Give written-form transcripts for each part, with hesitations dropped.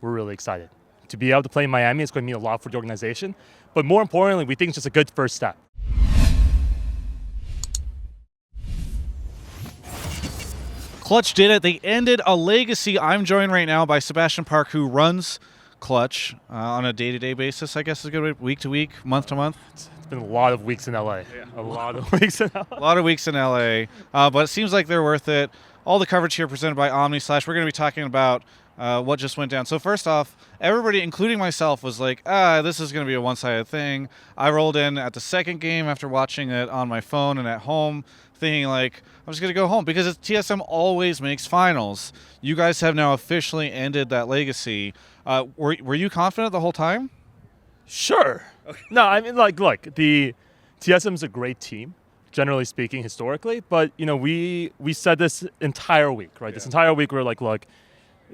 we're really excited. To be able to play in Miami is going to mean a lot for the organization. But more importantly, we think it's just a good first step. Clutch did it. They ended a legacy. I'm joined right now by Sebastian Park, who runs Clutch on a day-to-day basis, I guess is a good way, week to week, month to month. It's been a lot of weeks in LA. Yeah. A lot of weeks in LA. A lot of weeks in LA, but it seems like they're worth it. All the coverage here presented by Omni Slash. We're going to be talking about what just went down. So first off, everybody, including myself, was like, this is going to be a one-sided thing. I rolled in at the second game after watching it on my phone and at home, thinking like, I'm just going to go home because TSM always makes finals. You guys have now officially ended that legacy. Were you confident the whole time? Sure. Okay. No, I mean, look, the TSM is a great team, generally speaking, historically. But, we said this entire week, right? Yeah. This entire week, we're like, look,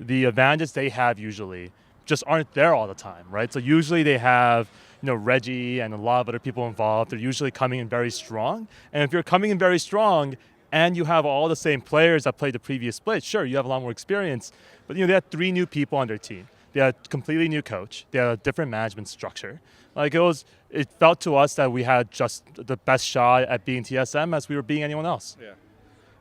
the advantages they have usually just aren't there all the time, right? So usually they have, Reggie and a lot of other people involved. They're usually coming in very strong. And if you're coming in very strong and you have all the same players that played the previous split, sure, you have a lot more experience. But, they had 3 new people on their team. They had a completely new coach. They had a different management structure. It felt to us that we had just the best shot at being TSM as we were being anyone else. Yeah.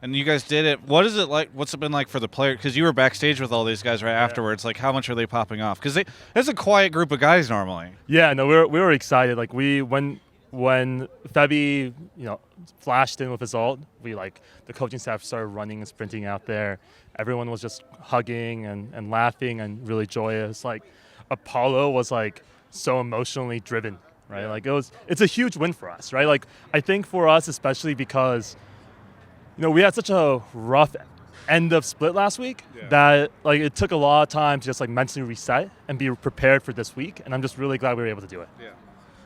And you guys did it. What is it like? What's it been like for the player? Because you were backstage with all these guys right afterwards. Like, how much are they popping off? Because it's a quiet group of guys normally. Yeah, no, we were excited. Like when Febby, flashed in with his ult, the coaching staff started running and sprinting out there. Everyone was just hugging and laughing and really joyous. Like Apollo was so emotionally driven, right? Yeah. It's a huge win for us, right? I think for us, especially because we had such a rough end of split last week that it took a lot of time to just mentally reset and be prepared for this week. And I'm just really glad we were able to do it. Yeah.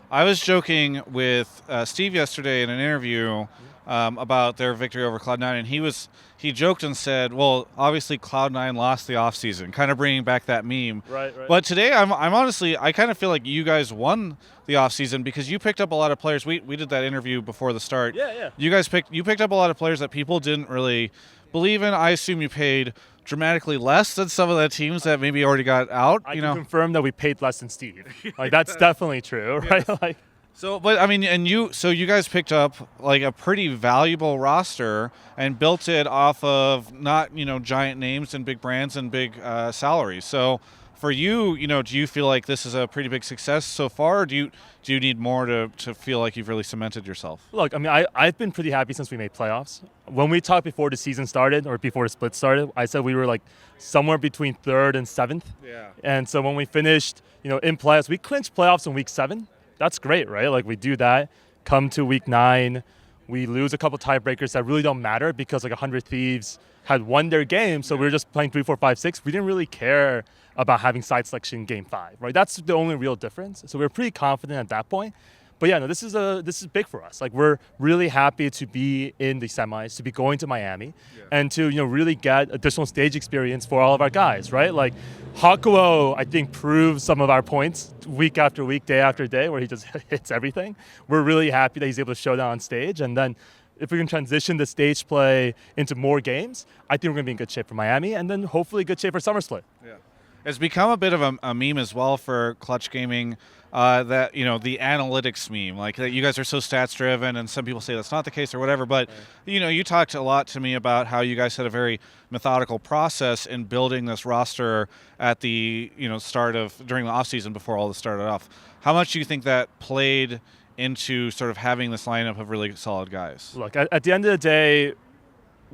I was joking with Steve yesterday in an interview about their victory over Cloud9, and he joked and said, well, obviously Cloud9 lost the offseason, kind of bringing back that meme. Right. But today, I'm honestly, I kind of feel like you guys won the offseason because you picked up a lot of players. We did that interview before the start. Yeah. You picked up a lot of players that people didn't really believe in. I assume you paid dramatically less than some of the teams that maybe already got out. I can confirm that we paid less than Steve. That's definitely true, right? Yes. So you guys picked up a pretty valuable roster and built it off of not, giant names and big brands and big salaries. So for you, do you feel like this is a pretty big success so far, or do you need more to feel like you've really cemented yourself? Look, I've been pretty happy since we made playoffs. When we talked before the season started or before the split started, I said we were somewhere between 3rd and 7th. Yeah. And so when we finished, in playoffs, we clinched playoffs in week 7. That's great, right? We do that. Come to week 9, we lose a couple tiebreakers that really don't matter because 100 Thieves had won their game, so we were just playing 3, 4, 5, 6. We didn't really care about having side selection in game 5, right? That's the only real difference. So we were pretty confident at that point. But yeah, no, this is big for us. We're really happy to be in the semis, to be going to Miami, and to really get additional stage experience for all of our guys, right? Hakuho, I think, proves some of our points week after week, day after day, where he just hits everything. We're really happy that he's able to show that on stage, and then if we can transition the stage play into more games, I think we're going to be in good shape for Miami, and then hopefully good shape for Summer Split. Yeah. It's become a bit of a meme as well for Clutch Gaming, that, the analytics meme, that you guys are so stats driven, and some people say that's not the case or whatever, but, you talked a lot to me about how you guys had a very methodical process in building this roster at the, start of, during the offseason before all this started off. How much do you think that played into sort of having this lineup of really solid guys? Look, at the end of the day,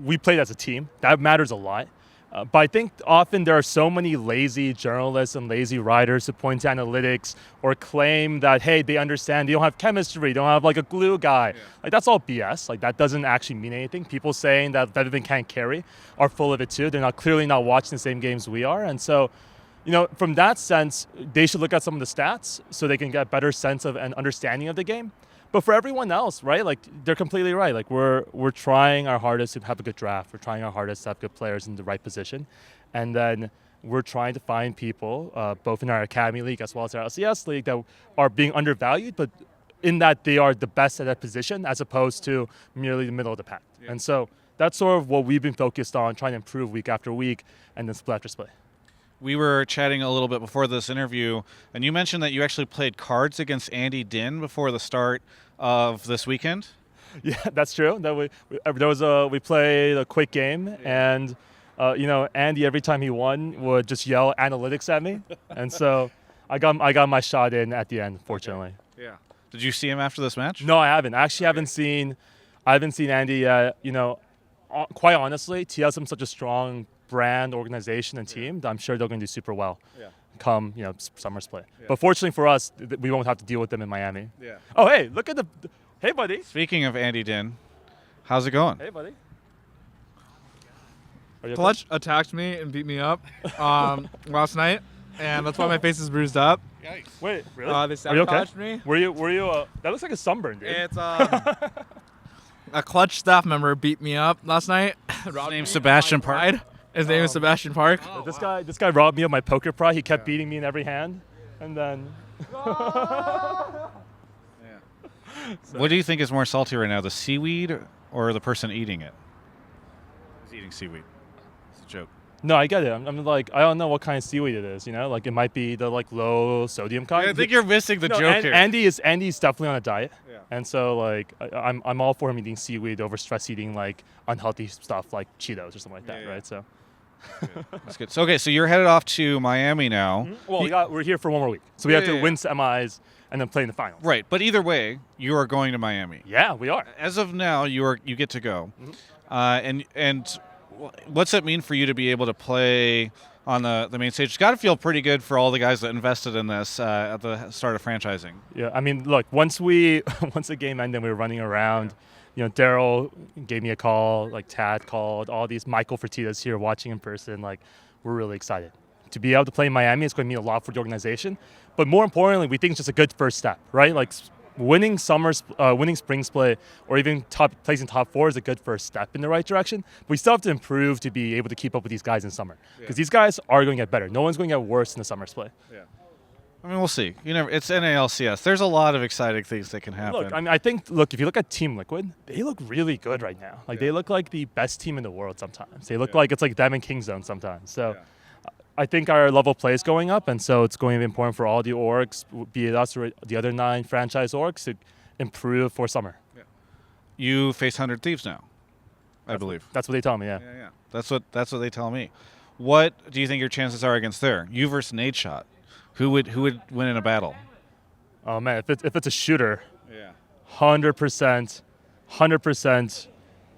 we played as a team. That matters a lot. But I think often there are so many lazy journalists and lazy writers who point to analytics or claim that, hey, they understand, they don't have chemistry, they don't have a glue guy. Yeah. That's all BS. That doesn't actually mean anything. People saying that Veteran can't carry are full of it too. They're clearly not watching the same games we are. And so, from that sense, they should look at some of the stats so they can get a better sense of an understanding of the game. But for everyone else, right, they're completely right. We're trying our hardest to have a good draft. We're trying our hardest to have good players in the right position. And then we're trying to find people, both in our Academy League as well as our LCS League, that are being undervalued, but in that they are the best at that position as opposed to merely the middle of the pack. Yeah. And so that's sort of what we've been focused on, trying to improve week after week and then split after split. We were chatting a little bit before this interview, and you mentioned that you actually played cards against Andy Din before the start of this weekend. Yeah, that's true. That we played a quick game, and Andy, every time he won, would just yell analytics at me, and so I got my shot in at the end, fortunately. Okay. Yeah. Did you see him after this match? No, I haven't. I actually haven't seen Andy yet. Quite honestly, TSM is such a strong brand, organization, and team that I'm sure they're going to do super well. Yeah. Come summer split. Yeah. But fortunately for us, we won't have to deal with them in Miami. Yeah. Oh, hey, look at hey, buddy. Speaking of Andy Din, how's it going? Hey, buddy. Clutch attacked me and beat me up last night, and that's why my face is bruised up. Yikes. Wait, really? They sabotaged me. Were you? That looks like a sunburn, dude. It's a Clutch staff member beat me up last night. His name's Sebastian Park. His name is Sebastian Park. Oh, this guy robbed me of my poker pride. He kept beating me in every hand, and then. So. What do you think is more salty right now, the seaweed or the person eating it? Who's eating seaweed? It's a joke. No, I get it. I'm like, I don't know what kind of seaweed it is. Like it might be the low sodium kind. Yeah, I think you're missing the joke here. Andy's definitely on a diet, yeah. And so I'm all for him eating seaweed over stress eating unhealthy stuff like Cheetos or something like that, right? So. That's good. So you're headed off to Miami now. Mm-hmm. Well, we're here for one more week, so we have to win semis and then play in the finals. Right, but either way, you are going to Miami. Yeah, we are. As of now, you get to go, and what's it mean for you to be able to play on the main stage? It's got to feel pretty good for all the guys that invested in this at the start of franchising. Yeah, I mean, look, once the game ended, we were running around. Daryl gave me a call, Tad called, all these Michael Fertitas here watching in person. We're really excited. To be able to play in Miami, it's going to mean a lot for the organization. But more importantly, we think it's just a good first step, right? Winning spring split or even placing top 4 is a good first step in the right direction. But we still have to improve to be able to keep up with these guys in summer. Because these guys are going to get better. No one's going to get worse in the summer split. Yeah. I mean, we'll see. It's NALCS. There's a lot of exciting things that can happen. Look, I think if you look at Team Liquid, they look really good right now. They look like the best team in the world sometimes. They look like it's like them and Kingzone sometimes. So I think our level of play is going up, and so it's going to be important for all the orgs, be it us or the other 9 franchise orgs, to improve for summer. Yeah. You face 100 Thieves now, I believe. That's what they tell me, yeah. Yeah. That's what they tell me. What do you think your chances are against there? You versus Nade Shot. Who would win in a battle? Oh man, if it's a shooter, 100%,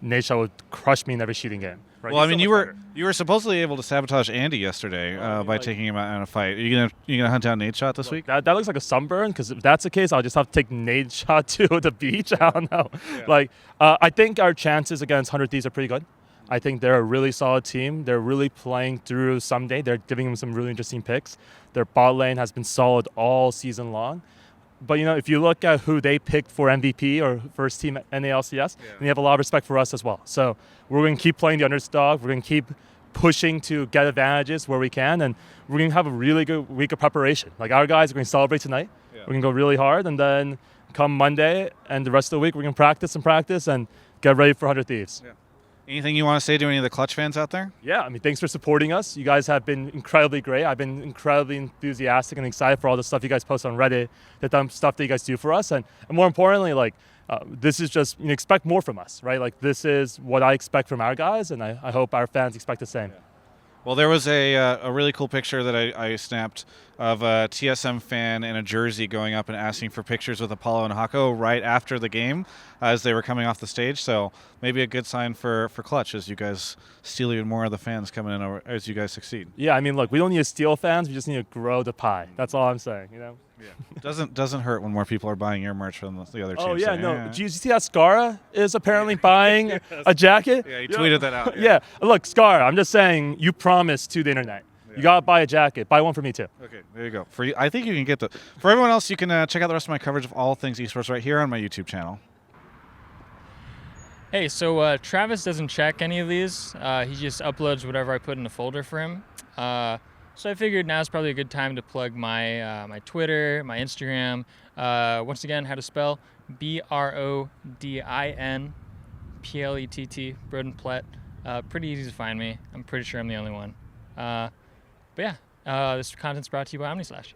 Nade Shot would crush me in every shooting game. Right? Well, I mean, you were supposedly able to sabotage Andy yesterday by taking him out in a fight. Are you gonna hunt down Nade Shot this week? That looks like a sunburn, because if that's the case, I'll just have to take Nade Shot to the beach. I don't know. Yeah. I think our chances against 100 Thieves are pretty good. I think they're a really solid team. They're really playing through someday. They're giving them some really interesting picks. Their bot lane has been solid all season long. But, if you look at who they picked for MVP or first team at NALCS, then you have a lot of respect for us as well. So we're going to keep playing the underdog. We're going to keep pushing to get advantages where we can. And we're going to have a really good week of preparation. Our guys are going to celebrate tonight. Yeah. We're going to go really hard. And then come Monday and the rest of the week, we're going to practice and get ready for 100 Thieves. Yeah. Anything you want to say to any of the Clutch fans out there? Yeah, I mean, thanks for supporting us. You guys have been incredibly great. I've been incredibly enthusiastic and excited for all the stuff you guys post on Reddit, the stuff that you guys do for us. And more importantly, this is just, expect more from us, right? This is what I expect from our guys, and I hope our fans expect the same. Yeah. Well, there was a really cool picture that I snapped of a TSM fan in a jersey going up and asking for pictures with Apollo and Hakuho right after the game as they were coming off the stage. So maybe a good sign for Clutch as you guys steal even more of the fans coming in as you guys succeed. Yeah, I mean, look, we don't need to steal fans. We just need to grow the pie. That's all I'm saying, Yeah. Doesn't hurt when more people are buying your merch from the other teams. Oh, yeah, no. Did you see that Skara is apparently buying a jacket? Yeah, he tweeted that out. Yeah. Look, Skara, I'm just saying, you promised to the internet. Yeah. You got to buy a jacket. Buy one for me, too. Okay, there you go. For you, I think you can get the. For everyone else, you can check out the rest of my coverage of all things esports right here on my YouTube channel. Hey, so Travis doesn't check any of these. He just uploads whatever I put in the folder for him. So I figured now's probably a good time to plug my my Twitter, my Instagram. Once again, how to spell BRODINPLETT, Broden Plett. Pretty easy to find me. I'm pretty sure I'm the only one. But yeah, This content's brought to you by OmniSlash.